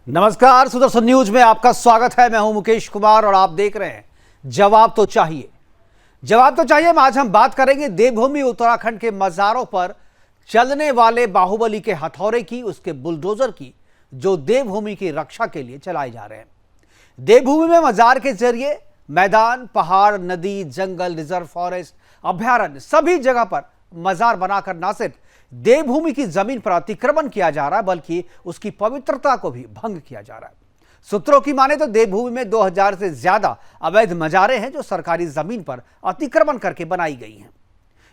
नमस्कार, सुदर्शन न्यूज में आपका स्वागत है। मैं हूं मुकेश कुमार और आप देख रहे हैं जवाब तो चाहिए। जवाब तो चाहिए में आज हम बात करेंगे देवभूमि उत्तराखंड के मजारों पर चलने वाले बाहुबली के हथौरे की, उसके बुलडोजर की, जो देवभूमि की रक्षा के लिए चलाए जा रहे हैं। देवभूमि में मजार के जरिए मैदान, पहाड़, नदी, जंगल, रिजर्व फॉरेस्ट, अभ्यारण्य, सभी जगह पर मजार बनाकर न सिर्फ देवभूमि की जमीन पर अतिक्रमण किया जा रहा है बल्कि उसकी पवित्रता को भी भंग किया जा रहा है। सूत्रों की माने तो देवभूमि में 2000 से ज्यादा अवैध मजारें हैं जो सरकारी जमीन पर अतिक्रमण करके बनाई गई हैं।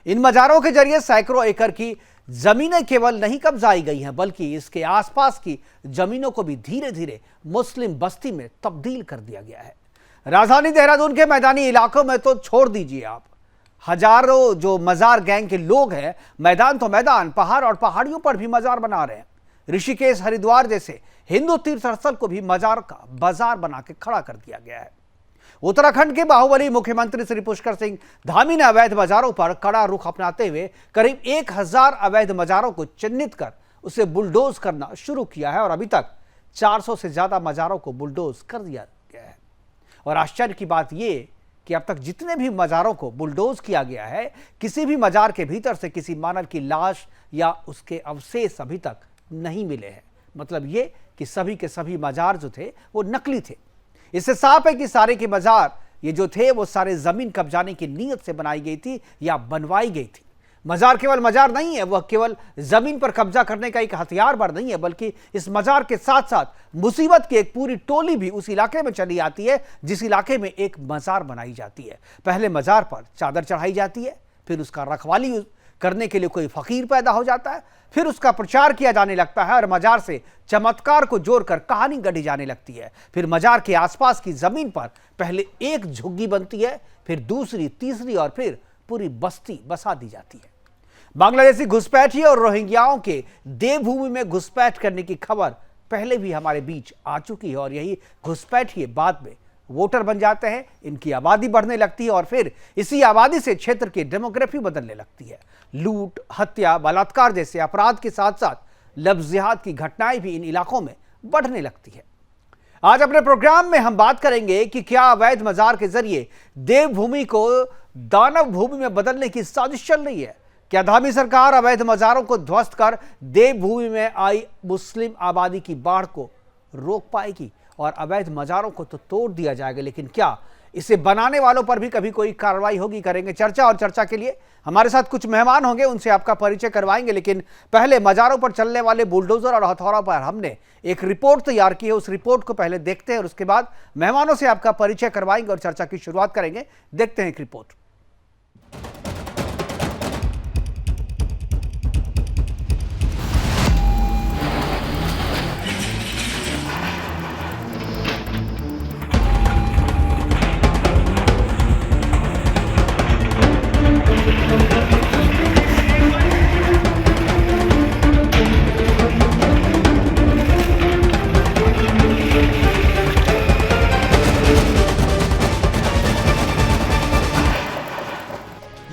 इन मजारों के जरिए सैकड़ों एकड़ की जमीनें केवल नहीं कब्जाई गई हैं बल्कि इसके आसपास की जमीनों को भी धीरे धीरे मुस्लिम बस्ती में तब्दील कर दिया गया है। राजधानी देहरादून के मैदानी इलाकों में तो छोड़ दीजिए आप, हजारों जो मजार गैंग के लोग हैं, मैदान तो मैदान, पहाड़ और पहाड़ियों पर भी मजार बना रहे हैं। ऋषिकेश, हरिद्वार जैसे हिंदू तीर्थ स्थल को भी मजार का बाजार बना के खड़ा कर दिया गया है। उत्तराखंड के बाहुबली मुख्यमंत्री श्री पुष्कर सिंह धामी ने अवैध मजारों पर कड़ा रुख अपनाते हुए करीब 1000 अवैध मजारों को चिन्हित कर उसे बुलडोज करना शुरू किया है और अभी तक 400 से ज्यादा मजारों को बुलडोज कर दिया गया है। और आश्चर्य की बात यह कि अब तक जितने भी मजारों को बुलडोज किया गया है, किसी भी मजार के भीतर से किसी मानव की लाश या उसके अवशेष अभी तक नहीं मिले हैं। मतलब ये कि सभी के सभी मजार जो थे वो नकली थे। इससे साफ है कि सारे के मजार ये जो थे वो सारे जमीन कब्जाने की नीयत से बनाई गई थी या बनवाई गई थी। मजार केवल मजार नहीं है, वह केवल जमीन पर कब्जा करने का एक हथियार भर नहीं है बल्कि इस मजार के साथ साथ मुसीबत की एक पूरी टोली भी उस इलाके में चली आती है जिस इलाके में एक मजार बनाई जाती है। पहले मजार पर चादर चढ़ाई जाती है, फिर उसका रखवाली करने के लिए कोई फकीर पैदा हो जाता है, फिर उसका प्रचार किया जाने लगता है और मजार से चमत्कार को जोड़कर कहानी गढ़ी जाने लगती है। फिर मजार के आसपास की जमीन पर पहले एक झुग्गी बनती है, फिर दूसरी, तीसरी और फिर पूरी बस्ती बसा दी जाती है। बांग्लादेशी घुसपैठियों और रोहिंग्याओं के देवभूमि में घुसपैठ करने की खबर पहले भी हमारे बीच आ चुकी है और यही घुसपैठिए बाद में वोटर बन जाते हैं। इनकी आबादी बढ़ने लगती है और फिर इसी आबादी से क्षेत्र की डेमोग्राफी बदलने लगती है। लूट, हत्या, बलात्कार जैसे अपराध के साथ साथ लव जिहाद की घटनाएं भी इन इलाकों में बढ़ने लगती है। आज अपने प्रोग्राम में हम बात करेंगे कि क्या अवैध मजार के जरिए देवभूमि को दानव भूमि में बदलने की साजिश चल रही है। क्या धामी सरकार अवैध मजारों को ध्वस्त कर देवभूमि में आई मुस्लिम आबादी की बाढ़ को रोक पाएगी? और अवैध मजारों को तो तोड़ दिया जाएगा, लेकिन क्या इसे बनाने वालों पर भी कभी कोई कार्रवाई होगी? करेंगे चर्चा और चर्चा के लिए हमारे साथ कुछ मेहमान होंगे, उनसे आपका परिचय करवाएंगे। लेकिन पहले मजारों पर चलने वाले बुलडोजर और हथौड़ों पर हमने एक रिपोर्ट तैयार की है, उस रिपोर्ट को पहले देखते हैं और उसके बाद मेहमानों से आपका परिचय करवाएंगे और चर्चा की शुरुआत करेंगे। देखते हैं एक रिपोर्ट।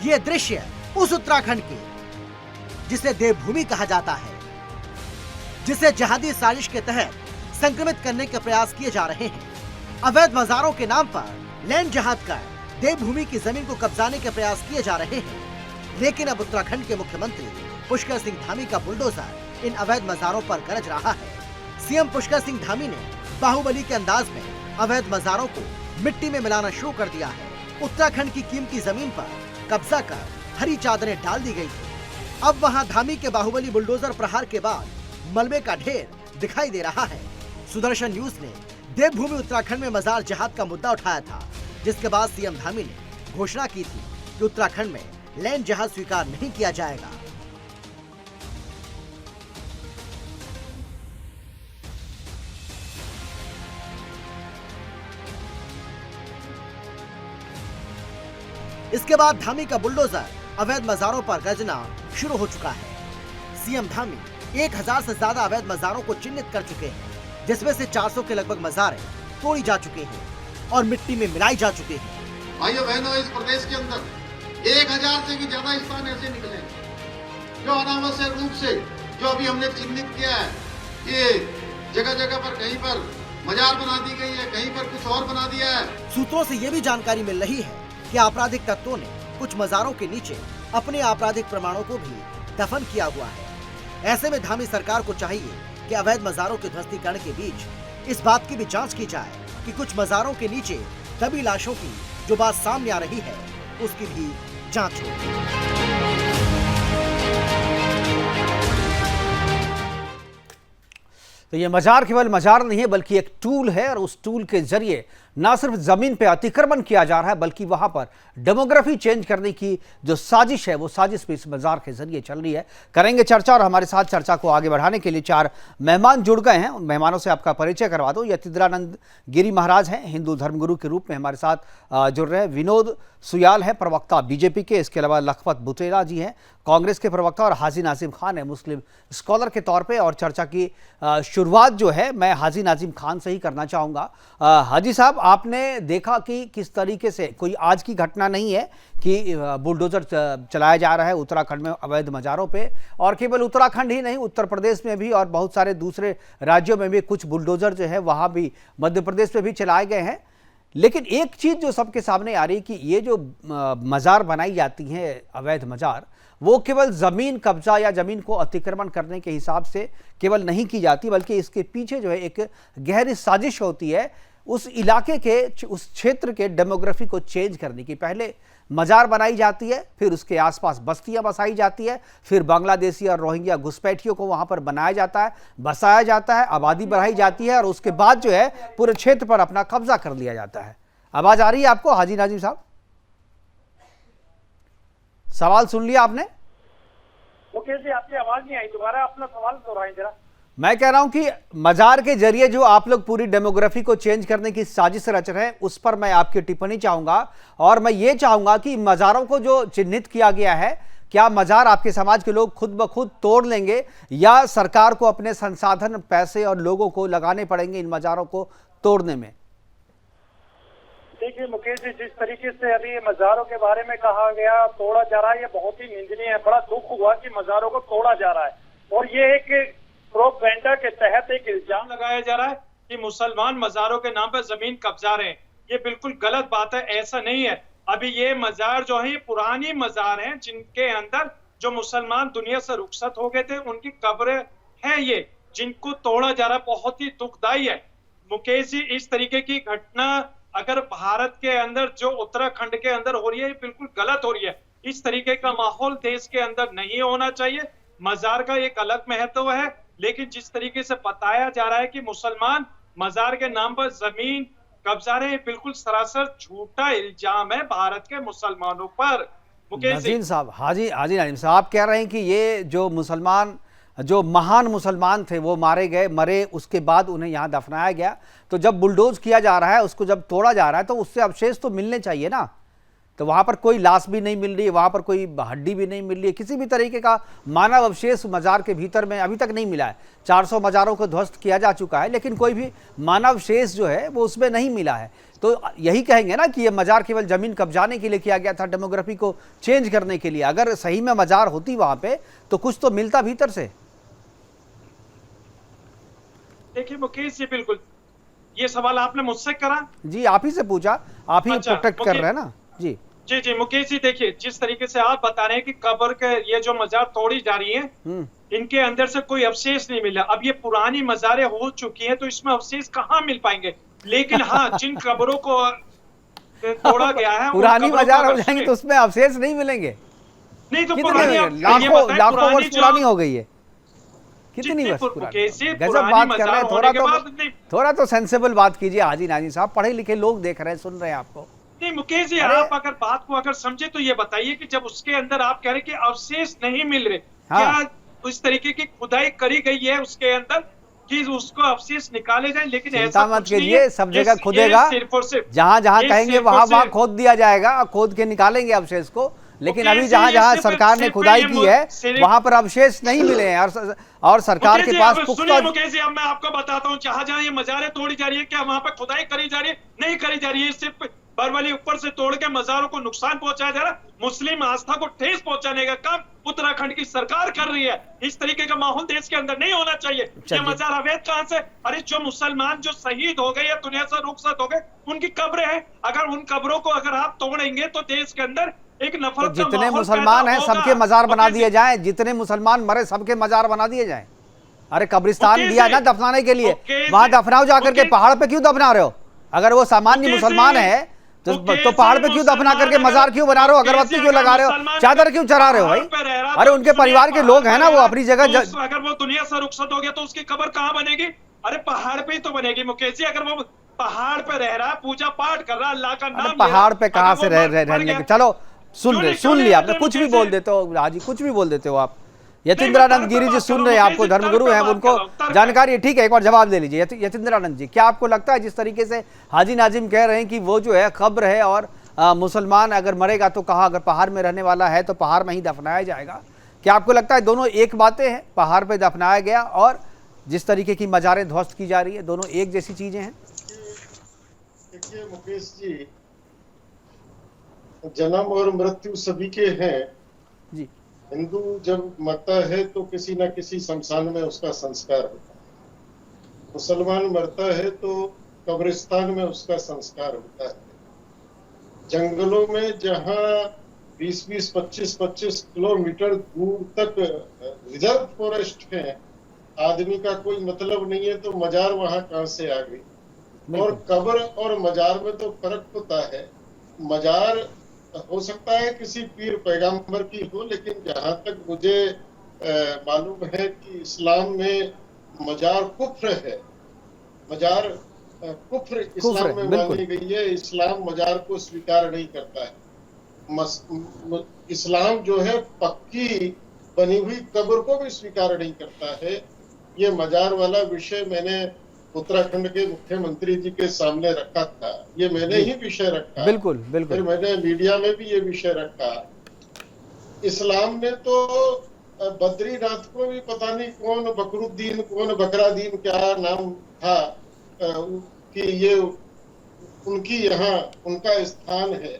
ये दृश्य उस उत्तराखंड के जिसे देवभूमि कहा जाता है, जिसे जहादी साजिश के तहत संक्रमित करने के प्रयास किए जा रहे हैं। अवैध मजारों के नाम पर लैंड जहाद कर देवभूमि की जमीन को कब्जाने के प्रयास किए जा रहे हैं। लेकिन अब उत्तराखंड के मुख्यमंत्री पुष्कर सिंह धामी का बुलडोजर इन अवैध मजारों पर गरज रहा है। सीएम पुष्कर सिंह धामी ने बाहुबली के अंदाज में अवैध मजारों को मिट्टी में मिलाना शुरू कर दिया है। उत्तराखंड की कीमती जमीन पर कब्जा कर हरी चादरें डाल दी गई थी। अब वहां धामी के बाहुबली बुलडोजर प्रहार के बाद मलबे का ढेर दिखाई दे रहा है। सुदर्शन न्यूज ने देवभूमि उत्तराखंड में मजार जहाद का मुद्दा उठाया था, जिसके बाद सीएम धामी ने घोषणा की थी कि उत्तराखंड में लैंड जहाज स्वीकार नहीं किया जाएगा। इसके बाद धामी का बुलडोजर अवैध मजारों पर गरजना शुरू हो चुका है। सीएम धामी 1000 से ज्यादा अवैध मजारों को चिन्हित कर चुके हैं, जिसमें से 400 के लगभग मजारें तोड़ी जा चुके हैं और मिट्टी में मिलाई जा चुके हैं। भाइयों बहनों, इस प्रदेश के अंदर 1000 से भी ज्यादा स्थान ऐसे निकले जो अनावश्यक रूप से, जो अभी हमने चिन्हित किया है, ये जगह जगह पर कहीं पर मजार बना दी गई है, कहीं पर कुछ और बना दिया है। सूत्रों से ये भी जानकारी मिल रही है कि आपराधिक तत्वों ने कुछ मजारों के नीचे अपने आपराधिक प्रमाणों को भी दफन किया हुआ है। ऐसे में धामी सरकार को चाहिए कि अवैध मजारों के ध्वस्तीकरण के बीच इस बात की भी जांच की जाए कि कुछ मजारों के नीचे दबी लाशों की जो बात सामने आ रही है उसकी भी जांच हो। तो ये मजार केवल मजार नहीं है बल्कि एक टूल है और उस टूल के जरिए ना सिर्फ जमीन पे अतिक्रमण किया जा रहा है बल्कि वहां पर डेमोग्राफी चेंज करने की जो साजिश है वो साजिश भी इस मजार के जरिए चल रही है। करेंगे चर्चा और हमारे साथ चर्चा को आगे बढ़ाने के लिए 4 मेहमान जुड़ गए हैं। उन मेहमानों से आपका परिचय करवा दो। यतीन्द्रानंद गिरी महाराज हैं, हिंदू धर्मगुरु के रूप में हमारे साथ जुड़ रहे हैं। विनोद सुयाल है, प्रवक्ता बीजेपी के। इसके अलावा लखपत बुटेला जी हैं, कांग्रेस के प्रवक्ता। और हाजी नाजिम खान है, मुस्लिम स्कॉलर के तौर पे। और चर्चा की शुरुआत जो है मैं हाजी नाजिम खान से ही करना चाहूँगा। हाजी साहब, आपने देखा कि किस तरीके से, कोई आज की घटना नहीं है कि बुलडोजर चलाया जा रहा है उत्तराखंड में अवैध मजारों पे, और केवल उत्तराखंड ही नहीं, उत्तर प्रदेश में भी और बहुत सारे दूसरे राज्यों में भी कुछ बुलडोजर जो है वहाँ भी, मध्य प्रदेश में भी चलाए गए हैं। लेकिन एक चीज़ जो सबके सामने आ रही है कि ये जो मज़ार बनाई जाती हैं, अवैध मज़ार, वो केवल ज़मीन कब्जा या ज़मीन को अतिक्रमण करने के हिसाब से केवल नहीं की जाती बल्कि इसके पीछे जो है एक गहरी साजिश होती है उस इलाके के, उस क्षेत्र के डेमोग्राफी को चेंज करने की। पहले मज़ार बनाई जाती है, फिर उसके आसपास बस्तियां बसाई जाती है, फिर बांग्लादेशी और रोहिंग्या घुसपैठियों को वहां पर बनाया जाता है, बसाया जाता है, आबादी बढ़ाई जाती है और उसके बाद जो है पूरे क्षेत्र पर अपना कब्जा कर लिया जाता है। आवाज आ रही है आपको हाजी नाजिम साहब? सवाल सुन लिया आपने? मुकेश जी, आपकी आवाज नहीं आई, दोबारा अपना सवाल दोहराएं जरा। मैं कह रहा हूं कि मजार के जरिए जो आप लोग पूरी डेमोग्राफी को चेंज करने की साजिश रच रहे हैं, उस पर मैं आपकी टिप्पणी चाहूंगा। और मैं ये चाहूंगा कि मजारों को जो चिन्हित किया गया है, क्या मजार आपके समाज के लोग खुद ब खुद तोड़ लेंगे या सरकार को अपने संसाधन, पैसे और लोगों को लगाने पड़ेंगे इन मजारों को तोड़ने में? देखिए मुकेश जी, जिस तरीके से अभी मजारों के बारे में कहा गया, तोड़ा जा रहा है, ये बहुत ही निंदनीय है। बड़ा दुख हुआ कि मजारों को तोड़ा जा रहा है और ये एक प्रोपेगेंडा के तहत एक इल्जाम लगाया जा रहा है कि मुसलमान मजारों के नाम पर जमीन कब्जा रहे हैं। ये बिल्कुल गलत बात है, ऐसा नहीं है। अभी ये मजार जो है ये पुरानी मजार हैं जिनके अंदर जो मुसलमान दुनिया से रुखसत हो गए थे उनकी कब्रें हैं ये, जिनको तोड़ा जा रहा है। बहुत ही दुखदाई है मुकेश जी। इस तरीके की घटना अगर भारत के अंदर, जो उत्तराखंड के अंदर हो रही है, ये बिल्कुल गलत हो रही है। इस तरीके का माहौल देश के अंदर नहीं होना चाहिए। मजार का एक अलग महत्व है, लेकिन जिस तरीके से बताया जा रहा है कि मुसलमान मजार के नाम पर जमीन कब्जा रहे, बिल्कुल सरासर झूठा इल्जाम है भारत के मुसलमानों पर। नजीम साहब, हाजी नाजिम साहब, आप कह रहे हैं कि ये जो मुसलमान, जो महान मुसलमान थे वो मारे गए, मरे, उसके बाद उन्हें यहाँ दफनाया गया। तो जब बुलडोज किया जा रहा है, उसको जब तोड़ा जा रहा है, तो उससे अवशेष तो मिलने चाहिए ना। तो वहाँ पर कोई लाश भी नहीं मिल रही है, वहाँ पर कोई हड्डी भी नहीं मिल रही है, किसी भी तरीके का मानव अवशेष मजार के भीतर में अभी तक नहीं मिला है। 400 मजारों को ध्वस्त किया जा चुका है, लेकिन कोई भी मानव शेष जो है वो उसमें नहीं मिला है। तो यही कहेंगे ना कि ये मजार केवल जमीन कब्जाने के लिए किया गया था, डेमोग्राफी को चेंज करने के लिए। अगर सही में मजार होती वहाँ पे तो कुछ तो मिलता भीतर से। देखिए मुकेश जी, बिल्कुल ये सवाल आपने मुझसे करा जी, आप ही से पूछा, आप ही प्रोटेक्ट कर रहे हैं ना। जी जी जी मुकेश जी, देखिए जिस तरीके से आप बता रहे हैं कि कब्र के ये जो मजार तोड़ी जा रही है, इनके अंदर से कोई अवशेष नहीं मिला। अब ये पुरानी मजारें हो चुकी हैं तो इसमें अवशेष कहाँ मिल पाएंगे। लेकिन हाँ, जिन कब्रों को तोड़ा गया है, पुरानी मजार हो जाएंगी तो उसमें अवशेष नहीं मिलेंगे। नहीं तो लाखों वर्ष पुरानी हो गई है। कितनी गजब बात कर रहे हैं। थोड़ा तो सेंसेबल बात कीजिए हाजी नाजिम साहब, पढ़े लिखे लोग देख रहे हैं, सुन रहे हैं आपको। नहीं मुकेश जी, आप अगर बात को अगर समझे तो ये बताइए कि जब उसके अंदर आप कह रहे हैं कि अवशेष नहीं मिल रहे, क्या उस तरीके की खुदाई करी गई है उसके अंदर कि उसको अवशेष निकाले जाए? लेकिन ऐसा मत कीजिए, सब जगह खुदेगा, जहाँ जहाँ कहेंगे वहाँ खोद दिया जाएगा, खोद के निकालेंगे अवशेष को। लेकिन अभी जहाँ जहाँ सरकार ने खुदाई की है वहाँ पर अवशेष नहीं मिले हैं और सरकार के पास सुनिए मुकेश जी, अब मैं आपको बताता हूँ, जहाँ जहाँ ये मजारें तोड़ी जा रही है, क्या वहाँ पर खुदाई करी जा रही है? नहीं करी जा रही है। सिर्फ बर्फबारी ऊपर से तोड़ के मजारों को नुकसान पहुंचाया जा रहा है। मुस्लिम आस्था को ठेस पहुंचाने का काम उत्तराखंड की सरकार कर रही है। इस तरीके का माहौल देश के अंदर नहीं होना चाहिए। ये मजार अवैध कहां से? अरे जो मुसलमान जो शहीद हो गए या दुनिया से रुखसत हो गए, उनकी कब्रें हैं। अगर उन कब्रों को अगर आप तोड़ेंगे तो देश के अंदर एक नफरत का जितने माहौल मुसलमान पैदा हैं होगा। सबके मजार बना और दिए जाएं, जितने मुसलमान मरे सबके मजार बना दिए जाएं। अरे कब्रिस्तान ओके दिया जी। ना दफनाने के लिए, ओके वहां जी। दफनाओ जाकर के। ओके। पहाड़ पे क्यों दफना रहे हो? अगर वो सामान्य ओके मुसलमान जी। है तो ओके पहाड़ जी, पे क्यों दफना मुसलमान करके मजार अगर- क्यों बना रहे हो? ओके अगरबत्ती जी, क्यों अगर लगा रहे हो? मुसलमान चादर अगर क्यों चढ़ा रहे हो भाई? पहाड़ पे रह रहा अरे तो उनके सुनिए, परिवार के लोग हैं ना, वो पहाड़ अपनी पे जगह तो अगर वो दुनिया से रुखसत हो गया तो उसकी कब्र कहाँ बनेगी? अरे पहाड़ पे ही तो बनेगी मुकेश जी। अगर वो पहाड़ पे रह रहा है, पूजा पाठ कर रहा है, अल्लाह का नाम ले रहा है, पहाड़ पे कहां अगर से वो रहने मर के? गया- चलो क्यों सुन नहीं लिया आपने, रहते कुछ भी मुकेश बोल जी? देते हो हाजी, कुछ भी बोल देते हो आप। मैं यतीन्द्रानंद तर्क गिरी पे जी बात सुन कर रहे हैं रहा हूँ, आपको, मुकेश जी, धर्मगुरु तर्क हैं, पे बात उनको कर रहा हूँ, तर्क जानकारी है। ठीक है, एक बार जवाब दे लीजिए यतीन्द्रानंद जी। क्या आपको लगता है जिस तरीके से हाजी नाजिम कह रहे हैं कि वो जो है कब्र है और मुसलमान अगर मरेगा तो कहाँ, अगर पहाड़ में रहने वाला है तो पहाड़ में ही दफनाया जाएगा, क्या आपको लगता है दोनों एक बातें हैं? पहाड़ पे दफनाया गया और जिस तरीके की मजारें ध्वस्त की जा रही है, दोनों एक जैसी चीजें हैं? देखिए मुकेश जी, जन्म और मृत्यु सभी के हैं जी। हिंदू जब मरता है तो किसी न किसी शमशान में उसका संस्कार होता है। मुसलमान मरता है तो कब्रिस्तान में उसका संस्कार होता है। जंगलों में जहां 20-20, 25-25 किलोमीटर दूर तक रिजर्व फॉरेस्ट है, आदमी का कोई मतलब नहीं है तो मजार वहां कहां से आ गई? और कब्र और मजार में तो फर्क होता है। मजार हो सकता है किसी पीर पैगंबर की हो, लेकिन जहां तक मुझे मालूम है कि इस्लाम में मजार कुफ्र है। मजार कुफ्र इस्लाम में मानी गई है। इस्लाम मजार को स्वीकार नहीं करता है। इस्लाम जो है पक्की बनी हुई कब्र को भी स्वीकार नहीं करता है। ये मजार वाला विषय मैंने उत्तराखंड के मुख्यमंत्री जी के सामने रखा था। ये मैंने ही विषय रखा। बिल्कुल बिल्कुल। फिर मैंने मीडिया में भी ये विषय रखा। इस्लाम ने तो बद्रीनाथ को भी पता नहीं कौन बकरुद्दीन, कौन बकरादीन, क्या नाम था, कि ये उनकी यहाँ उनका स्थान है।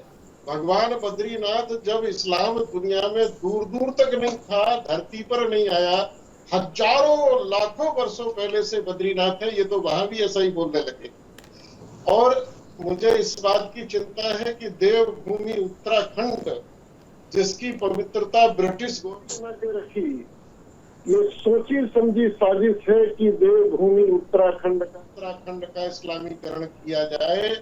भगवान बद्रीनाथ जब इस्लाम दुनिया में दूर दूर तक नहीं था, धरती पर नहीं आया, हजारों लाखों वर्षों पहले से बद्रीनाथ है। ये तो वहां भी ऐसा ही बोलने लगे। और मुझे इस बात की चिंता है कि देवभूमि उत्तराखंड, जिसकी पवित्रता ब्रिटिश गवर्नमेंट ने रखी, ये सोची समझी साजिश है कि देवभूमि उत्तराखंड का इस्लामीकरण किया जाए।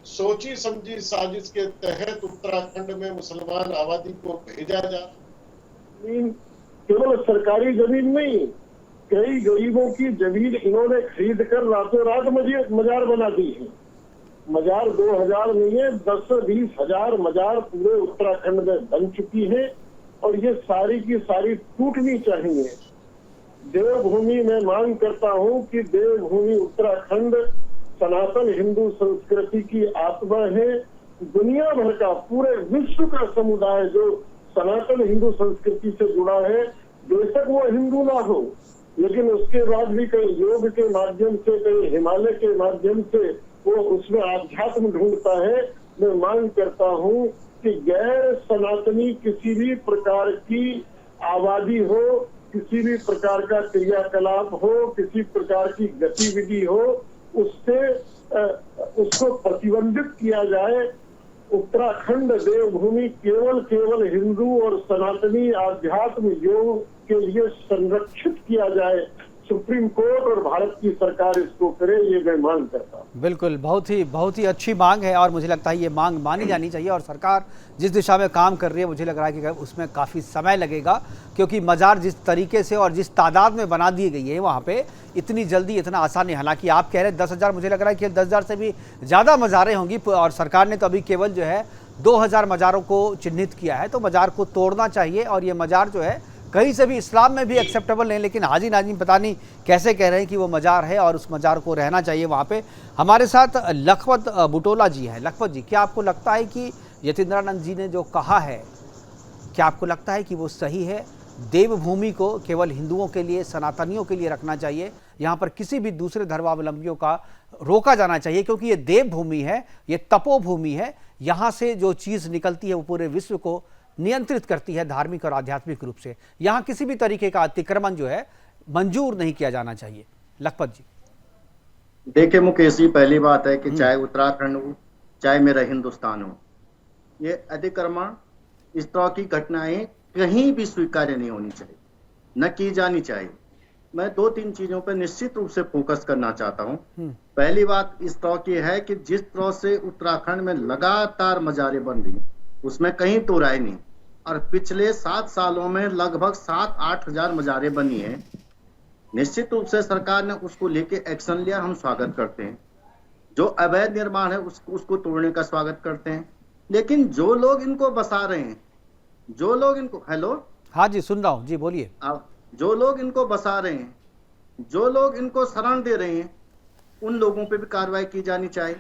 सोची समझी साजिश के तहत उत्तराखंड में मुसलमान आबादी को भेजा जाए। केवल सरकारी जमीन नहीं, कई गरीबों की जमीन इन्होंने खरीद कर रातों रात मजार बना दी है। मजार 2000 नहीं है, 10-20 हजार मजार पूरे उत्तराखंड में बन चुकी है और ये सारी की सारी टूटनी चाहिए। देवभूमि में मांग करता हूं कि देवभूमि उत्तराखंड सनातन हिंदू संस्कृति की आत्मा है। दुनिया भर का, पूरे विश्व का समुदाय जो सनातन हिंदू संस्कृति से जुड़ा है, बेशक वो हिंदू ना हो, लेकिन उसके बाद भी कहीं योग के माध्यम से, कहीं हिमालय के माध्यम से वो उसमें आध्यात्म ढूंढता है। मैं मांग करता हूं कि गैर सनातनी किसी भी प्रकार की आबादी हो, किसी भी प्रकार का क्रियाकलाप हो, किसी प्रकार की गतिविधि हो, उसको प्रतिबंधित किया जाए। उत्तराखंड देवभूमि केवल हिंदू और सनातनी आध्यात्म योग के लिए संरक्षित किया जाए। सुप्रीम कोर्ट और भारत की सरकार इसको करे, ये मैं मांग करता हूँ। बिल्कुल, बहुत ही अच्छी मांग है और मुझे लगता है ये मांग मानी जानी चाहिए। और सरकार जिस दिशा में काम कर रही है, मुझे लग रहा है कि उसमें काफ़ी समय लगेगा, क्योंकि मजार जिस तरीके से और जिस तादाद में बना दी गई है वहाँ पे, इतनी जल्दी इतना आसान नहीं। हालांकि आप कह रहे हैं 10,000, मुझे लग रहा है कि 10,000 से भी ज़्यादा मज़ारें होंगी और सरकार ने तो अभी केवल जो है 2,000 मज़ारों को चिन्हित किया है। तो मज़ार को तोड़ना चाहिए और ये मज़ार जो है कहीं से भी इस्लाम में भी एक्सेप्टेबल नहीं, लेकिन हाजी नाजिम पता नहीं कैसे कह रहे हैं कि वो मज़ार है और उस मज़ार को रहना चाहिए वहाँ पे। हमारे साथ लखपत बुटोला जी हैं। लखपत जी, क्या आपको लगता है कि यतीन्द्रानंद जी ने जो कहा है, क्या आपको लगता है कि वो सही है? देवभूमि को केवल हिंदुओं के लिए, सनातनियों के लिए रखना चाहिए। यहाँ पर किसी भी दूसरे धर्मावलंबियों का रोका जाना चाहिए, क्योंकि ये देवभूमि है, ये तपोभूमि है। यहाँ से जो चीज़ निकलती है वो पूरे विश्व को नियंत्रित करती है धार्मिक और आध्यात्मिक रूप से। यहाँ किसी भी तरीके का अतिक्रमण जो है मंजूर नहीं किया जाना चाहिए। लखपत जी। देखिए मुकेश जी, पहली बात है कि चाहे उत्तराखंड हो चाहे मेरा हिंदुस्तान हो, ये अतिक्रमण, इस तरह की घटनाएं कहीं भी स्वीकार्य नहीं होनी चाहिए, न की जानी चाहिए। मैं 2-3 चीजों पर निश्चित रूप से फोकस करना चाहता हूं। पहली बात इस तरह की है कि जिस तरह से उत्तराखंड में लगातार मजारें बन रही हैं, उसमें कहीं तो राय नहीं। और पिछले 7 सालों में लगभग 7-8 हजार मजारें बनी हैं। निश्चित रूप से सरकार ने उसको लेके एक्शन लिया, हम स्वागत करते हैं। जो अवैध निर्माण है उसको तोड़ने का स्वागत करते हैं। लेकिन जो लोग इनको बसा रहे हैं, जो लोग इनको, हेलो, हाँ जी सुन रहा हूँ जी, बोलिए। अब जो लोग इनको बसा रहे हैं, जो लोग इनको शरण दे रहे हैं, उन लोगों पे भी कार्रवाई की जानी चाहिए।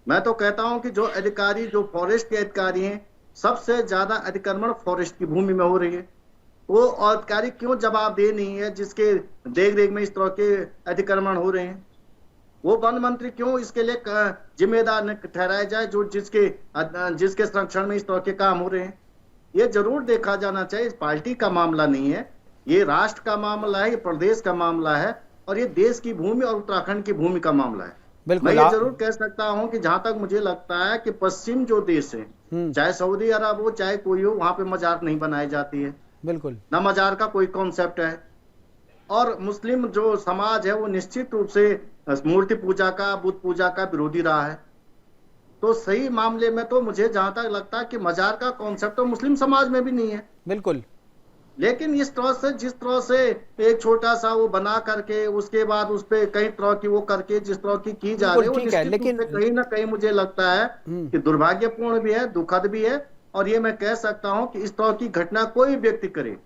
मैं तो कहता हूं कि जो अधिकारी, जो फॉरेस्ट के अधिकारी हैं, सबसे ज्यादा अतिक्रमण फॉरेस्ट की भूमि में हो रही है। वो अधिकारी क्यों जवाबदेह नहीं है जिसके देख रेख में इस तरह के अतिक्रमण हो रहे हैं? वो वन मंत्री क्यों इसके लिए जिम्मेदार न ठहराया जाए जो जिसके संरक्षण में इस तरह के काम हो रहे हैं? ये जरूर देखा जाना चाहिए। इस पार्टी का मामला नहीं है, ये राष्ट्र का मामला है, ये प्रदेश का मामला है, और ये देश की भूमि और उत्तराखंड की भूमि का मामला है। मैं ये जरूर कह सकता हूं कि जहां तक मुझे लगता है कि पश्चिम जो देश है, चाहे सऊदी अरब हो चाहे कोई हो, वहां पे मजार नहीं बनाई जाती है, बिल्कुल न मजार का कोई कॉन्सेप्ट है। और मुस्लिम जो समाज है वो निश्चित रूप से मूर्ति पूजा का, बुद्ध पूजा का विरोधी रहा है। तो सही मामले में तो मुझे जहां तक लगता है कि मजार का कॉन्सेप्ट तो मुस्लिम समाज में भी नहीं है, बिल्कुल। लेकिन इस तरह से, जिस तरह से एक छोटा सा वो बना करके उसके बाद उस पे कई तरह की वो करके जिस तरह की जा रही है, वो निश्चित लेकिन रूप से कहीं ना कहीं मुझे लगता है कि दुर्भाग्यपूर्ण भी है, दुखद भी है। और ये मैं कह सकता हूं कि इस तरह की घटना कोई व्यक्ति करे,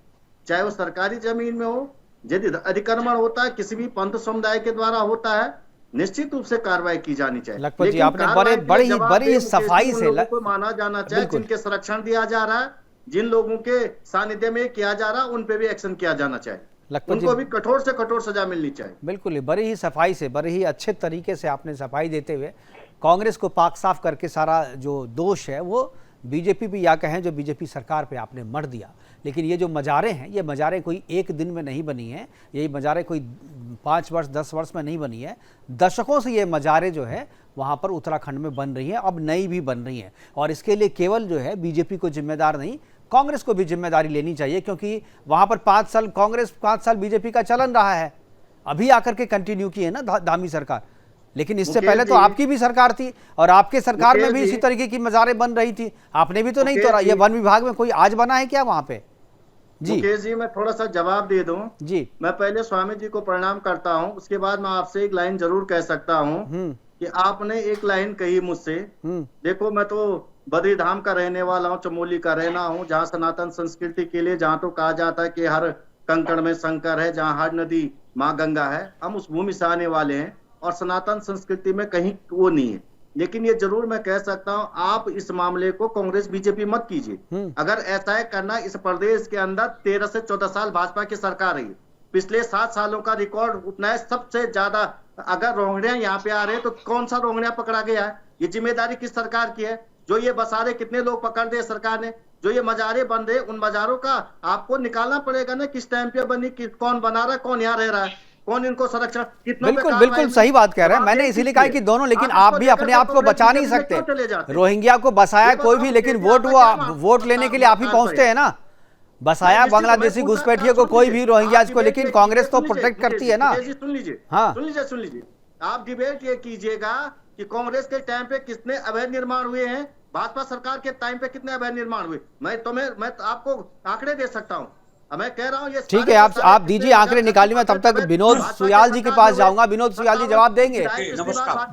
चाहे वो सरकारी जमीन में हो, यदि अतिक्रमण होता है किसी भी पंथ समुदाय के द्वारा होता है, निश्चित रूप से कार्रवाई की जानी चाहिए। लखपत जी, आपने बड़ी सफाई से माना जाना चाहिए, जिनके संरक्षण दिया जा रहा है, जिन लोगों के सानिध्य में किया जा रहा है, उन पे भी एक्शन किया जाना चाहिए, उनको भी कठोर से कठोर सजा मिलनी चाहिए। बिल्कुल, बड़ी ही सफाई से, बड़े ही अच्छे तरीके से आपने सफाई देते हुए कांग्रेस को पाक साफ करके सारा जो दोष है वो बीजेपी भी या कहें जो बीजेपी सरकार पे आपने मढ़ दिया। लेकिन ये जो मज़ारें हैं, ये मज़ारें कोई एक दिन में नहीं बनी हैं, ये मज़ारें कोई 5 वर्ष 10 वर्ष में नहीं बनी है। दशकों से ये मज़ारें जो है वहाँ पर उत्तराखंड में बन रही हैं, अब नई भी बन रही हैं। और इसके लिए केवल जो है बीजेपी को जिम्मेदार नहीं, कांग्रेस को भी जिम्मेदारी लेनी चाहिए, क्योंकि वहाँ पर 5 साल कांग्रेस, 5 साल बीजेपी का चलन रहा है, अभी आकर के कंटिन्यू की है ना धामी सरकार। लेकिन इससे पहले तो आपकी भी सरकार थी और आपके सरकार में भी इसी तरीके की मज़ारें बन रही थी, आपने भी तो नहीं तोड़ा। ये वन विभाग में कोई आज बना है क्या वहाँ पे? जी मुकेश जी, मैं थोड़ा सा जवाब दे दूं जी। मैं पहले स्वामी जी को प्रणाम करता हूं, उसके बाद मैं आपसे एक लाइन जरूर कह सकता हूं कि आपने एक लाइन कही मुझसे। देखो, मैं तो बद्री धाम का रहने वाला हूं, चमोली का रहना हूं, जहां सनातन संस्कृति के लिए, जहां तो कहा जाता है कि हर कंकड़ में शंकर है, जहां हर नदी माँ गंगा है, हम उस भूमि से आने वाले हैं और सनातन संस्कृति में कहीं वो नहीं है। लेकिन ये जरूर मैं कह सकता हूं, आप इस मामले को कांग्रेस बीजेपी मत कीजिए। अगर ऐसा है करना, इस प्रदेश के अंदर 13 से 14 साल भाजपा की सरकार रही, पिछले 7 सालों का रिकॉर्ड उतना है, सबसे ज्यादा। अगर रोहिंग्या यहाँ पे आ रहे हैं तो कौन सा रोहिंग्या पकड़ा गया है? ये जिम्मेदारी किस सरकार की है? जो ये बसारे कितने लोग पकड़ दिए सरकार ने? जो ये मजारे बन रहे, उन मजारों का आपको निकालना पड़ेगा ना, किस टाइम पे बनी, कौन बना रहा है, कौन यहाँ रह रहा है, कौन इनको संरक्षण, बिल्कुल बिल्कुल सही बात कह रहे हैं। मैंने इसीलिए कहा कि दोनों, लेकिन आप भी अपने आप को बचा नहीं सकते। रोहिंग्या को बसाया कोई भी, लेकिन वोट लेने के लिए आप ही पहुंचते हैं ना। बसाया बांग्लादेशी घुसपैठियों को कोई भी, रोहिंग्याज को, लेकिन कांग्रेस तो प्रोटेक्ट करती है ना। सुन लीजिए, हाँ सुन लीजिए, आप डिबेट ये कीजिएगा कि कांग्रेस के टाइम पे कितने अवैध निर्माण हुए हैं, भाजपा सरकार के टाइम पे कितने अवैध निर्माण हुए। मैं आपको आंकड़े दे सकता हूँ। मैं कह रहा हूँ ये ठीक है, आप दीजिए आंकड़े निकालिए। मैं तब तक विनोद सुयाल जी के पास जाऊंगा, विनोद सुयाल जी जवाब देंगे।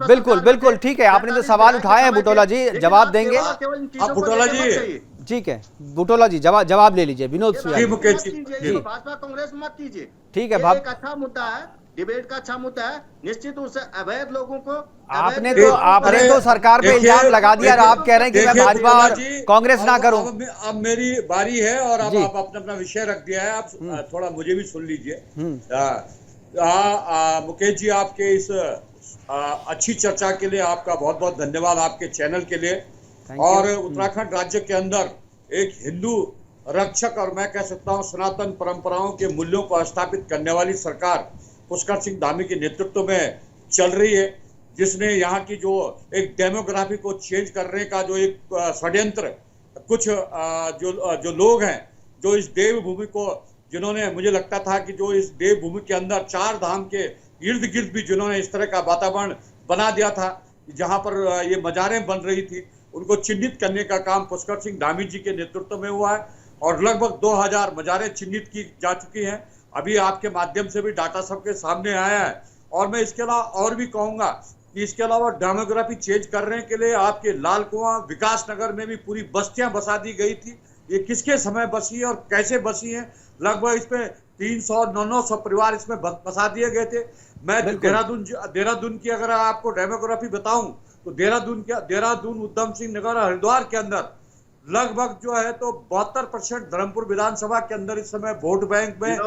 बिल्कुल बिल्कुल ठीक है, आपने जो सवाल उठाए हैं बुटोला जी जवाब देंगे। बुटोला जी ठीक है, बुटोला जी जवाब ले लीजिए। विनोद सुयाल भाजपा कांग्रेस मत कीजिए, ठीक है। एक अच्छा मुद्दा है, डिबेट का अच्छा मुद्दा है। निश्चित रूप से अवैध लोगों को आपने तो सरकार पे इल्जाम लगा दिया और आप कह रहे हैं कि मैं भाजपा और कांग्रेस ना करूं। अब मेरी बारी है और अब आप अपना अपना विषय रख दिया है। आप थोड़ा मुझे भी सुन लीजिए। मुकेश जी, आपके इस अच्छी चर्चा के लिए आपका बहुत बहुत धन्यवाद, आपके चैनल के लिए। और उत्तराखंड राज्य के अंदर एक हिंदू रक्षक और मैं कह सकता हूं सनातन परंपराओं के मूल्यों को स्थापित करने वाली सरकार पुष्कर सिंह धामी के नेतृत्व में चल रही है, जिसने यहाँ की जो एक डेमोग्राफी को चेंज करने का जो एक षड्यंत्र कुछ जो लोग हैं जो इस देवभूमि को जिन्होंने, मुझे लगता था कि जो इस देवभूमि के अंदर 4 धाम के इर्द गिर्द भी जिन्होंने इस तरह का वातावरण बना दिया था जहां पर ये मजारें बन रही थी, उनको चिन्हित करने का काम पुष्कर सिंह धामी जी के नेतृत्व में हुआ है और लगभग 2000 मजारें चिन्हित की जा चुकी हैं। अभी आपके माध्यम से भी डाटा सबके सामने आया है। और मैं इसके अलावा और भी कहूंगा कि इसके अलावा डेमोग्राफी चेंज करने के लिए आपके लाल कुआं विकास नगर में भी पूरी बस्तियां बसा दी गई थी। ये किसके समय बसी है और कैसे बसी है? लगभग इसमें 300-900 परिवार इसमें बसा दिए गए थे। मैं देहरादून की अगर आपको डेमोग्राफी बताऊं तो देहरादून उधम सिंह नगर और हरिद्वार के अंदर लगभग जो है तो 72% धर्मपुर विधानसभा के अंदर इस समय वोट बैंक में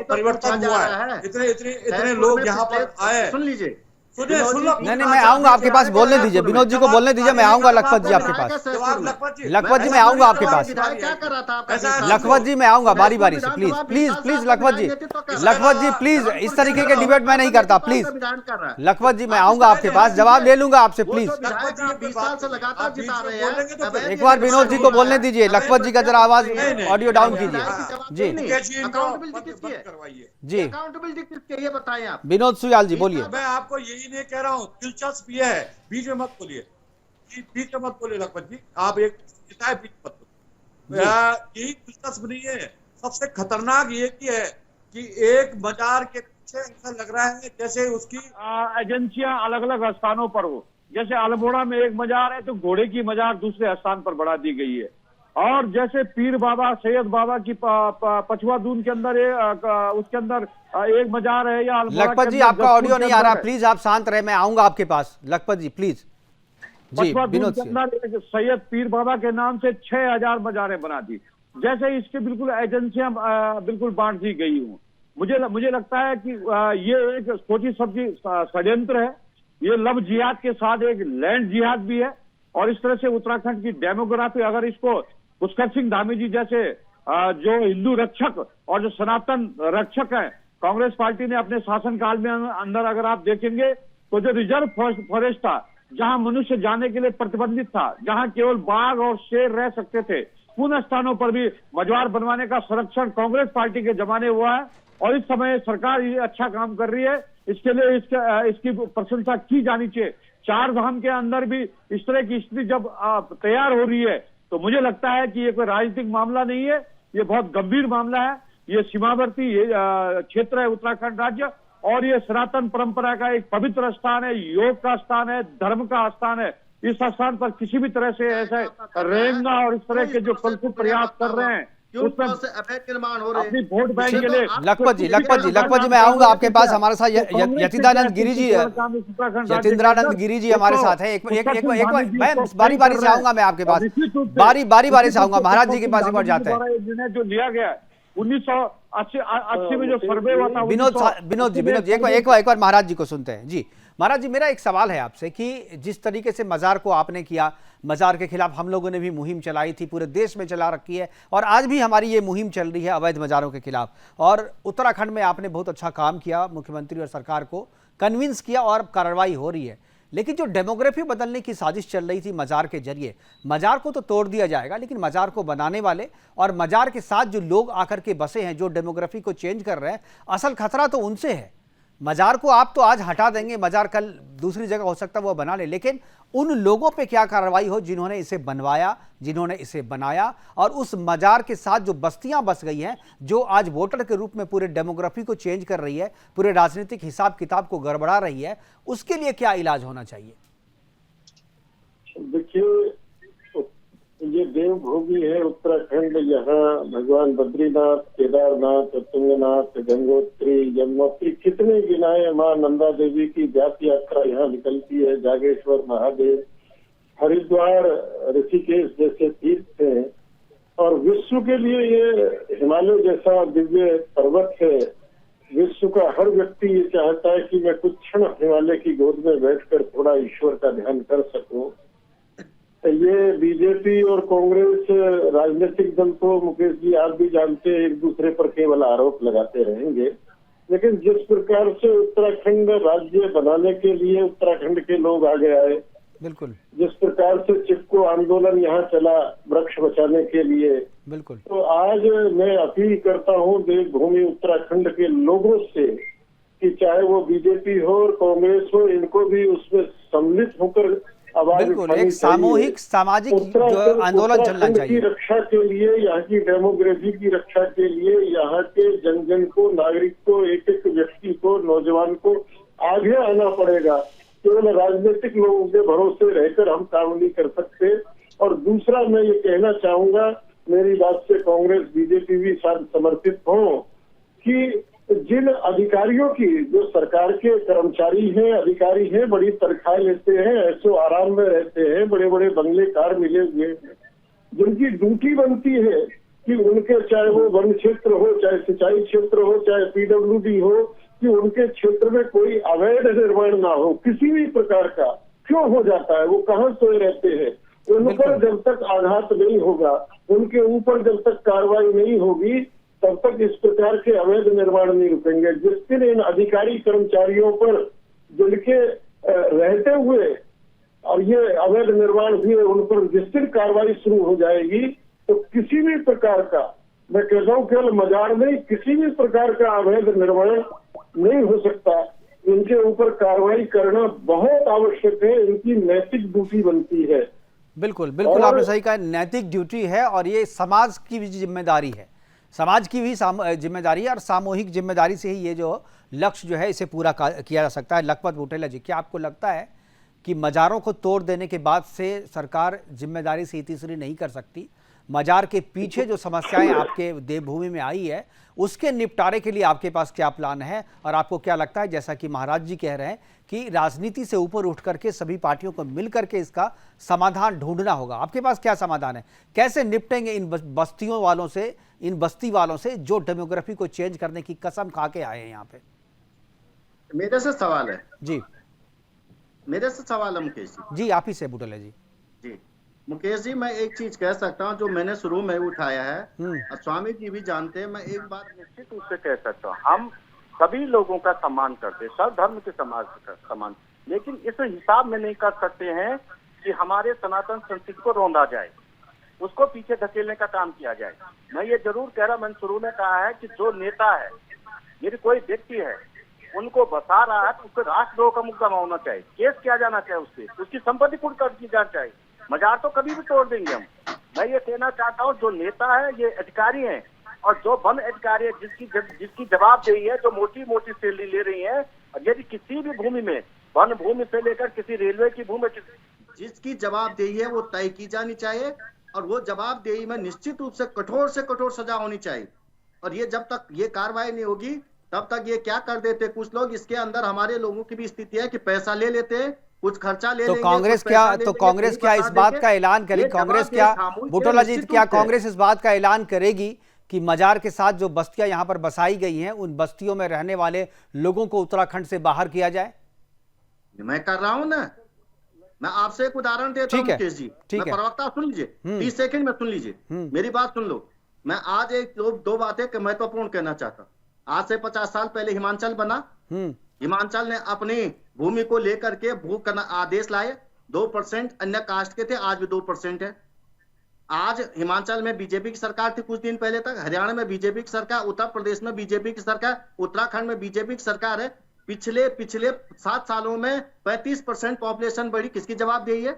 परिवर्तन हुआ है। इतने लोग यहाँ पर आए। सुन लीजिए, नहीं, मैं आऊंगा आपके पास, बोलने दीजिए, विनोद जी को बोलने दीजिए, मैं आऊंगा लखपत जी आपके पास। लखपत जी मैं आऊंगा आपके पास, लखपत जी मैं आऊंगा बारी बारी से। Please please please Lakhpat ji please, इस तरीके के डिबेट मैं नहीं करता। प्लीज लखपत जी मैं आऊंगा आपके पास, जवाब ले लूंगा आपसे। प्लीज एक बार विनोद जी को बोलने दीजिए। लखपत जी का जरा आवाज ऑडियो डाउन कीजिए। जी जी ये बताएं आप। विनोद सुयाल जी बोलिए। मैं आपको यही नहीं कह रहा हूँ, दिलचस्प ये है, बीच में मत बोलिए, बीच में मत बोलिए लखपत जी, आप एक बीच मत बोलिए। यही दिलचस्प नहीं है, सबसे खतरनाक ये है कि एक मजार के पीछे ऐसा लग रहा है जैसे उसकी एजेंसियां अलग अलग स्थानों पर हो। जैसे अल्मोड़ा में एक मजार है तो घोड़े की मजार दूसरे स्थान पर बढ़ा दी गई है। और जैसे पीर बाबा सैयद बाबा की पचवा दून के अंदर उसके अंदर एक मजार है। या लखपत जी आपका ऑडियो नहीं आ रहा, प्लीज आप शांत रहे, मैं आऊंगा आपके पास। लखपत जी प्लीज। जी विनोद के अंदर सैयद पीर बाबा के नाम से 6000 मजारें बना दी। जैसे इसके बिल्कुल एजेंसियां बिल्कुल बांट दी गई हूँ। मुझे लगता है कि ये एक सोची समझी षड्यंत्र है। ये लव जिहाद के साथ एक लैंड जिहाद भी है। और इस तरह से उत्तराखंड की डेमोग्राफी, अगर इसको पुष्कर सिंह धामी जी जैसे जो हिंदू रक्षक और जो सनातन रक्षक हैं, कांग्रेस पार्टी ने अपने शासनकाल में अंदर अगर आप देखेंगे तो जो रिजर्व फॉरेस्ट था, जहां मनुष्य जाने के लिए प्रतिबंधित था, जहां केवल बाघ और शेर रह सकते थे, उन स्थानों पर भी मझवार बनवाने का संरक्षण कांग्रेस पार्टी के जमाने हुआ है। और इस समय सरकार ये अच्छा काम कर रही है, इसके लिए इसकी प्रशंसा की जानी चाहिए। 4 धाम के अंदर भी इस तरह की स्थिति जब तैयार हो रही है तो मुझे लगता है कि ये कोई राजनीतिक मामला नहीं है, ये बहुत गंभीर मामला है। ये सीमावर्ती क्षेत्र है उत्तराखंड राज्य, और ये सनातन परंपरा का एक पवित्र स्थान है, योग का स्थान है, धर्म का स्थान है। इस स्थान पर किसी भी तरह से ऐसे रहेंगा और इस तरह के जो कलकुट प्रयास कर रहे हैं उसमें अवैध निर्माण हो रहे हैं। अपनी वोट बैंक के लिए। लखपत जी मैं आऊंगा आपके पास। हमारे साथ यतीन्द्रानंद गिरी जी हमारे साथ है। मैं बारी बारी से आऊंगा, मैं आपके पास बारी से आऊंगा। महाराज जी के पास एक बार जाता है। जो लिया गया 1980 में जो सर्वे हुआ था। विनोद जी एक बार महाराज जी को सुनते हैं। जी महाराज जी, मेरा एक सवाल है आपसे कि जिस तरीके से मजार को आपने किया, मजार के खिलाफ हम लोगों ने भी मुहिम चलाई थी, पूरे देश में चला रखी है और आज भी हमारी ये मुहिम चल रही है अवैध मजारों के खिलाफ। और उत्तराखंड में आपने बहुत अच्छा काम किया, मुख्यमंत्री और सरकार को कन्विंस किया और कार्रवाई हो रही है। लेकिन जो डेमोग्राफी बदलने की साजिश चल रही थी मजार के जरिए, मजार को तो तोड़ दिया जाएगा, लेकिन मजार को बनाने वाले और मजार के साथ जो लोग आकर के बसे हैं, जो डेमोग्राफी को चेंज कर रहे हैं, असल खतरा तो उनसे है। मजार को आप तो आज हटा देंगे, मजार कल दूसरी जगह हो सकता है वो बना ले, लेकिन उन लोगों पे क्या कार्रवाई हो जिन्होंने इसे बनवाया, जिन्होंने इसे बनाया, और उस मजार के साथ जो बस्तियां बस गई हैं, जो आज वोटर के रूप में पूरे डेमोग्राफी को चेंज कर रही है, पूरे राजनीतिक हिसाब किताब को गड़बड़ा रही है, उसके लिए क्या इलाज होना चाहिए? देखिए, ये देवभूमि है उत्तराखंड। यहाँ भगवान बद्रीनाथ, केदारनाथ, तुंगनाथ, गंगोत्री, यमुनोत्री कितने गिनाए। माँ नंदा देवी की व्यास यात्रा यहाँ निकलती है, जागेश्वर महादेव, हरिद्वार, ऋषिकेश जैसे तीर्थ हैं। और विश्व के लिए ये हिमालय जैसा दिव्य पर्वत है। विश्व का हर व्यक्ति ये चाहता है कि मैं कुछ क्षण हिमालय की गोद में बैठकर थोड़ा ईश्वर का ध्यान कर सकूं। ये बीजेपी और कांग्रेस राजनीतिक दल तो मुकेश जी आप भी जानते हैं एक दूसरे पर केवल आरोप लगाते रहेंगे, लेकिन जिस प्रकार से उत्तराखंड राज्य बनाने के लिए उत्तराखंड के लोग आगे आए, बिल्कुल, जिस प्रकार से चिपको आंदोलन यहाँ चला वृक्ष बचाने के लिए, बिल्कुल, तो आज मैं अपील करता हूँ देवभूमि उत्तराखंड के लोगों से कि चाहे वो बीजेपी हो और कांग्रेस हो, इनको भी उसमें सम्मिलित होकर आवाज बिल्कुल, उठानी एक सामूहिक चाहिए। सामाजिक जो आंदोलन चलना उत्तराखंड की चाहिए। रक्षा के लिए, यहाँ की डेमोग्राफी की रक्षा के लिए, यहाँ के जन जन को, नागरिक को, एक एक व्यक्ति को, नौजवान को आगे आना पड़ेगा। केवल राजनीतिक लोगों के भरोसे रहकर हम काम नहीं कर सकते। और दूसरा मैं ये कहना चाहूंगा, मेरी बात से कांग्रेस बीजेपी भी समर्थित हो, कि जिन अधिकारियों की, जो सरकार के कर्मचारी हैं, अधिकारी हैं, बड़ी तनख्वाह लेते हैं, ऐसो आराम में रहते हैं, बड़े बड़े बंगले कार मिले हुए हैं, जिनकी ड्यूटी बनती है कि उनके, चाहे वो वन क्षेत्र हो, चाहे सिंचाई क्षेत्र हो, चाहे पीडब्ल्यूडी हो, कि उनके क्षेत्र में कोई अवैध निर्माण ना हो किसी भी प्रकार का। क्यों हो जाता है? वो कहाँ सोए रहते हैं? उन पर जब तक आघात नहीं होगा, उनके ऊपर जब तक कार्रवाई नहीं होगी, तब तक इस प्रकार के अवैध निर्माण नहीं रुकेंगे। जिस दिन इन अधिकारी कर्मचारियों पर, जिनके रहते हुए और ये अवैध निर्माण हुए, उन पर जिस दिन कार्रवाई शुरू हो जाएगी, तो किसी भी प्रकार का, मैं कहता हूँ केवल मजार नहीं, किसी भी प्रकार का अवैध निर्माण नहीं हो सकता। इनके ऊपर कार्रवाई करना बहुत आवश्यक है, इनकी नैतिक ड्यूटी बनती है। बिल्कुल बिल्कुल, आपने सही कहा, नैतिक ड्यूटी है और ये समाज की भी जिम्मेदारी है, समाज की भी जिम्मेदारी है और सामूहिक जिम्मेदारी से ही ये जो लक्ष्य जो है इसे पूरा किया जा सकता है। लखपत बुटेला जी, क्या आपको लगता है कि मज़ारों को तोड़ देने के बाद से सरकार जिम्मेदारी से तीसरी नहीं कर सकती? मज़ार के पीछे जो समस्याएं आपके देवभूमि में आई है, उसके निपटारे के लिए आपके पास क्या प्लान है? और आपको क्या लगता है, जैसा कि महाराज जी कह रहे हैं कि राजनीति से ऊपर उठ करके सभी पार्टियों को मिल करके इसका समाधान ढूंढना होगा, आपके पास क्या समाधान है? कैसे निपटेंगे इन बस्तियों वालों से, इन बस्ती वालों से जो डेमोग्राफी को चेंज करने की कसम खा के आए हैं यहाँ पे? मेरे से सवाल है जी, मेरे से सवाल है मुकेश जी, आप ही से बुटेला जी। जी मुकेश जी, मैं एक चीज कह सकता हूँ जो मैंने शुरू में उठाया है, और स्वामी जी भी जानते हैं। मैं एक बात निश्चित रूप से कह सकता हूँ, हम सभी लोगों का सम्मान करते हैं, सब धर्म के समाज का सम्मान, लेकिन इस हिसाब में नहीं कर सकते हैं कि हमारे सनातन संस्कृति को रौंदा जाए, उसको पीछे धकेलने का काम किया जाए। मैं ये जरूर कह रहा, मैंने शुरू में कहा है कि जो नेता है, यदि कोई व्यक्ति है, उनको बसा रहा है तो उसको राष्ट्रद्रोह का मुकदमा होना चाहिए, केस किया जाना चाहिए, उसकी संपत्ति कुर्क कर दी जानी चाहिए। मजार तो कभी भी तोड़ देंगे हम। मैं ये कहना चाहता हूँ, जो नेता है, ये अधिकारी हैं, और जो वन अधिकारी है, जिसकी जवाबदेही है, जो मोटी मोटी सैलरी ले रही है, और यदि किसी भी भूमि में, वन भूमि से लेकर किसी रेलवे की भूमि, जिसकी जवाबदेही है वो तय की जानी चाहिए, और वो जवाबदेही में निश्चित रूप से कठोर सजा होनी चाहिए। और ये जब तक ये कार्रवाई नहीं होगी, तब तक ये क्या कर देते कुछ लोग, इसके अंदर हमारे लोगों की भी स्थिति है कि पैसा ले लेते हैं, कुछ खर्चा ले लेंगे, कांग्रेस क्या इस बात का ऐलान करेगी? कांग्रेस क्या, बुटोला जी, क्या कांग्रेस इस बात का ऐलान करेगी कि मजार के साथ जो बस्तियां यहाँ पर बसाई गई हैं, उन बस्तियों में रहने वाले लोगों को उत्तराखंड से बाहर किया जाए? मैं कर रहा हूँ ना, मैं आपसे एक उदाहरण देता हूँ मुकेश जी, मैं प्रवक्ता, सुन लीजिए, 30 सेकंड में सुन लीजिए, मेरी बात सुन लो। मैं आज दो बातें महत्वपूर्ण कहना चाहता हूँ। आज से 50 साल पहले हिमाचल बना, हिमाचल ने अपनी भूमि को लेकर के भू करना आदेश लाए, 2% अन्य कास्ट के थे, आज भी 2% है। आज हिमाचल में बीजेपी की सरकार थी कुछ दिन पहले तक, हरियाणा में बीजेपी की सरकार, उत्तर प्रदेश में बीजेपी की सरकार, उत्तराखंड में बीजेपी की सरकार है। पिछले 7 सालों में 35% पॉपुलेशन बढ़ी, किसकी जवाबदेही है?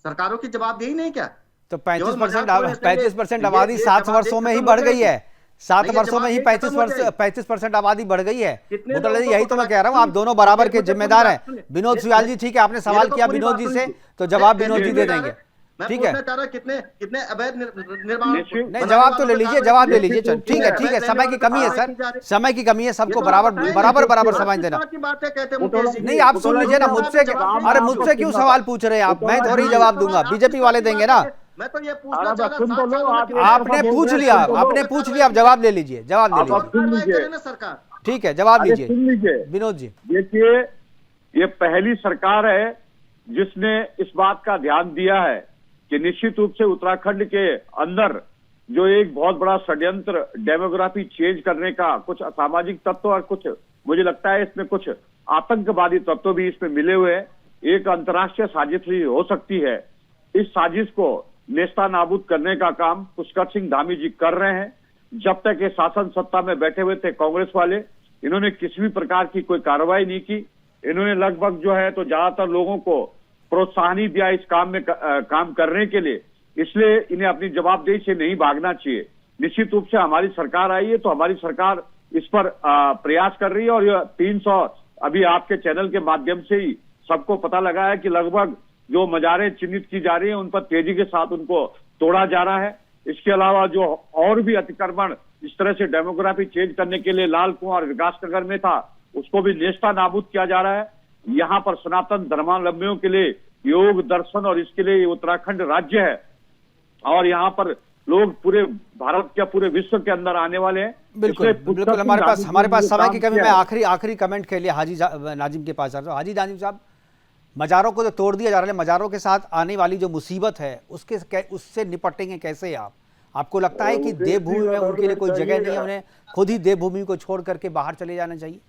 सरकारों की जवाबदेही नहीं क्या? तो 35% आबादी 7 वर्षों में ही बढ़ गई है, 7 वर्षों में ही 35% आबादी बढ़ गई है। बुटोला जी, यही तो मैं कह रहा हूँ, आप दोनों बराबर के जिम्मेदार हैं। विनोद सुयाल जी, ठीक है, आपने सवाल किया विनोद जी से, तो जवाब विनोद जी दे देंगे। मैं ठीक है। पूछना चाह रहा कितने कितने अवैध निर्माण नहीं, जवाब तो ले लीजिए, जवाब ले लीजिए। चल ठीक है, समय की कमी है सर, समय की कमी है, सबको बराबर समय देना। की बातें कहते हैं मुकेश जी। नहीं, आप सुन लीजिए ना, मुझसे अरे मुझसे क्यों सवाल पूछ रहे हैं आप? मैं थोड़ी जवाब दूंगा, बीजेपी वाले देंगे ना। मैं तो ये पूछना चाह रहा आपने पूछ लिया, आप जवाब ले लीजिए, सरकार। ठीक है, जवाब लीजिए सुन लीजिए विनोद जी। देखिए, ये पहली सरकार है जिसने इस बात का ध्यान दिया है कि निश्चित रूप से उत्तराखंड के अंदर जो एक बहुत बड़ा षड्यंत्र डेमोग्राफी चेंज करने का, कुछ असामाजिक तत्व और कुछ मुझे लगता है इसमें कुछ आतंकवादी तत्व भी इसमें मिले हुए हैं, एक अंतर्राष्ट्रीय साजिश भी हो सकती है। इस साजिश को नेस्ता नाबूद करने का काम पुष्कर सिंह धामी जी कर रहे हैं। जब तक ये शासन सत्ता में बैठे हुए थे कांग्रेस वाले, इन्होंने किसी भी प्रकार की कोई कार्रवाई नहीं की। इन्होंने लगभग जो है तो ज्यादातर लोगों को प्रोत्साहन ही दिया इस काम में काम करने के लिए, इसलिए इन्हें अपनी जवाबदेही से नहीं भागना चाहिए। निश्चित रूप से हमारी सरकार आई है तो हमारी सरकार इस पर प्रयास कर रही है, और यह 300 अभी आपके चैनल के माध्यम से ही सबको पता लगा है कि लगभग जो मजारें चिन्हित की जा रही है उन पर तेजी के साथ उनको तोड़ा जा रहा है। इसके अलावा जो और भी अतिक्रमण इस तरह से डेमोग्राफी चेंज करने के लिए लाल कुआं और विकासनगर में था, उसको भी नेस्ता नाबूद किया जा रहा है। यहाँ पर सनातन धर्मावलंबियों के लिए योग दर्शन और इसके लिए उत्तराखंड राज्य है, और यहाँ पर लोग पूरे भारत के पूरे विश्व के अंदर आने वाले हैं। बिल्कुल, हमारे पास समय की कमी। मैं आखिरी कमेंट के लिए हाजी नाजिम के पास जा रहा हूँ। हाजी नाजिम साहब, मजारों को जो तोड़ दिया जा रहा है, मजारों के साथ आने वाली जो मुसीबत है उससे निपटेंगे कैसे आप? आपको लगता है कि देवभूमि में उनके लिए कोई जगह नहीं है, उन्हें खुद ही देवभूमि को छोड़ करके बाहर चले जाना चाहिए?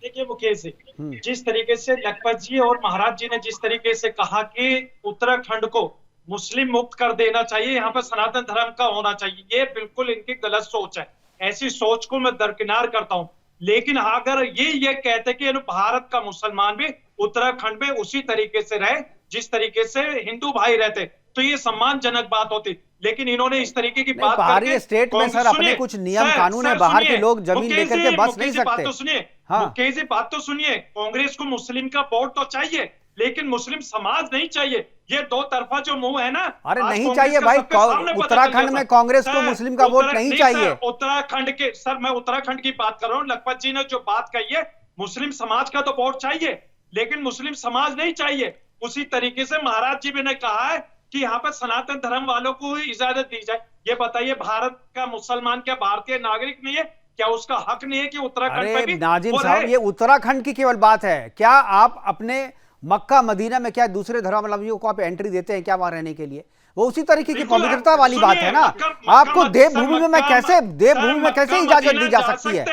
देखिए मुकेश जी, जिस तरीके से लखपत जी और महाराज जी ने जिस तरीके से कहा कि उत्तराखंड को मुस्लिम मुक्त कर देना चाहिए, यहाँ पर सनातन धर्म का होना चाहिए, ये बिल्कुल इनकी गलत सोच है। ऐसी सोच को मैं दरकिनार करता हूँ। लेकिन अगर ये कहते कि भारत का मुसलमान भी उत्तराखंड में उसी तरीके से रहे जिस तरीके से हिंदू भाई रहते, तो ये सम्मानजनक बात होती। लेकिन इन्होंने इस तरीके की बात बाहरी स्टेट में सर अपने कुछ नियम कानून है, बाहर के लोग जमीन लेकर के बस नहीं सकते। बात तो सुनिए, मुकेश जी बात तो सुनिए, कांग्रेस को मुस्लिम का वोट तो चाहिए लेकिन मुस्लिम समाज नहीं चाहिए। ये दो तरफा जो मुंह है ना, अरे नहीं चाहिए भाई, उत्तराखंड में कांग्रेस को मुस्लिम का वोट नहीं चाहिए। उत्तराखंड के सर, मैं उत्तराखंड की बात कर रहा हूँ। लखपत जी ने जो बात कही है, मुस्लिम समाज का तो वोट चाहिए लेकिन मुस्लिम समाज नहीं चाहिए। उसी तरीके से महाराज जी ने कहा है कि यहाँ पर सनातन धर्म वालों को ही इजाजत दी जाए। ये बताइए, भारत का मुसलमान क्या भारतीय नागरिक नहीं है? क्या उसका हक नहीं है कि उत्तराखंड में भी? नाजिम साहब, ये उत्तराखंड की केवल बात है। क्या आप अपने मक्का मदीना में क्या दूसरे धर्मावलंबियों को आप एंट्री देते हैं क्या वहां रहने के लिए? वो उसी तरीके की पवित्रता वाली बात है ना। आपको देवभूमि में कैसे इजाजत दी जा सकती है?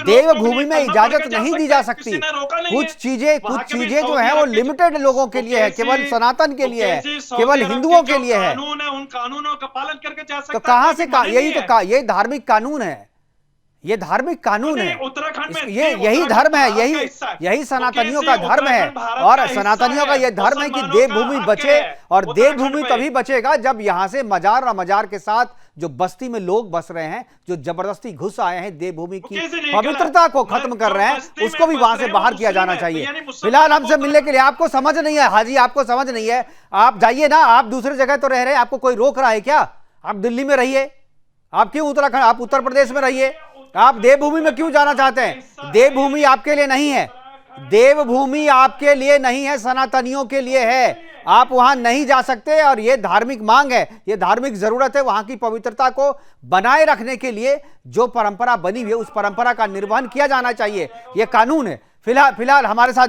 देवभूमि में इजाजत नहीं दी जा सकती। कुछ चीजें जो है वो लिमिटेड लोगों के लिए है, केवल सनातन के लिए है, केवल हिंदुओं के लिए है। उन कानूनों का पालन करके जा सकते। तो कहां से यही धार्मिक कानून है, ये धार्मिक कानून है, ये यही धर्म है, यही सनातनियों का धर्म है। और सनातनियों का यह धर्म है कि देवभूमि बचे, और देवभूमि तभी बचेगा जब यहां से मजार और मजार के साथ जो बस्ती में लोग बस रहे हैं, जो जबरदस्ती घुस आए हैं, देवभूमि की पवित्रता को खत्म कर रहे हैं, उसको भी वहां से बाहर किया जाना चाहिए। फिलहाल हमसे मिलने के लिए आपको समझ नहीं है हाजी, आपको समझ नहीं है। आप जाइए ना, आप दूसरी जगह तो रह रहे हैं, आपको कोई रोक रहा है क्या? आप दिल्ली में रहिए, आप क्यों उत्तराखंड, आप उत्तर प्रदेश में रहिए, आप देवभूमि में क्यों जाना चाहते हैं? देवभूमि आपके लिए नहीं है, देवभूमि आपके लिए नहीं है, सनातनियों के लिए है। आप वहां नहीं जा सकते, और यह धार्मिक मांग है, यह धार्मिक जरूरत है। वहां की पवित्रता को बनाए रखने के लिए जो परंपरा बनी हुई है, उस परंपरा का निर्वहन किया जाना चाहिए, यह कानून है। फिलहाल हमारे साथ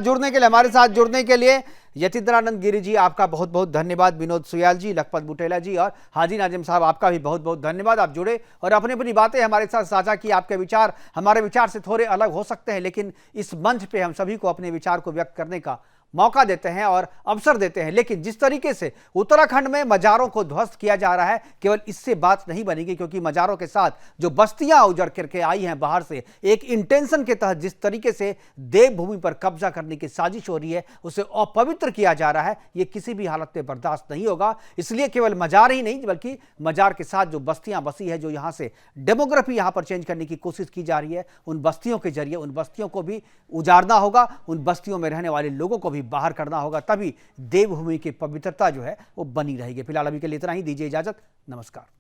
जुड़ने के लिए यतीन्द्रानंद गिरी जी, आपका बहुत बहुत धन्यवाद। विनोद सुयाल जी, लखपत बुटेला जी और हाजी नाजिम साहब, आपका भी बहुत बहुत धन्यवाद। आप जुड़े और अपनी अपनी बातें हमारे साथ साझा की। आपके विचार हमारे विचार से थोड़े अलग हो सकते हैं, लेकिन इस मंच पे हम सभी को अपने विचार को व्यक्त करने का मौका देते हैं और अवसर देते हैं। लेकिन जिस तरीके से उत्तराखंड में मजारों को ध्वस्त किया जा रहा है, केवल इससे बात नहीं बनेगी, क्योंकि मजारों के साथ जो बस्तियां उजड़ करके आई हैं बाहर से, एक इंटेंशन के तहत जिस तरीके से देवभूमि पर कब्जा करने की साजिश हो रही है, उसे अपवित्र किया जा रहा है, यह किसी भी हालत में बर्दाश्त नहीं होगा। इसलिए केवल मजार ही नहीं, बल्कि मजार के साथ जो बस्तियां बसी है, जो यहां से डेमोग्राफी यहां पर चेंज करने की कोशिश की जा रही है, उन बस्तियों के जरिए उन बस्तियों को भी उजाड़ना होगा, उन बस्तियों में रहने वाले लोगों को भी भी बाहर करना होगा, तभी देवभूमि की पवित्रता जो है वो बनी रहेगी। फिलहाल अभी के लिए इतना ही, दीजिए इजाजत, नमस्कार।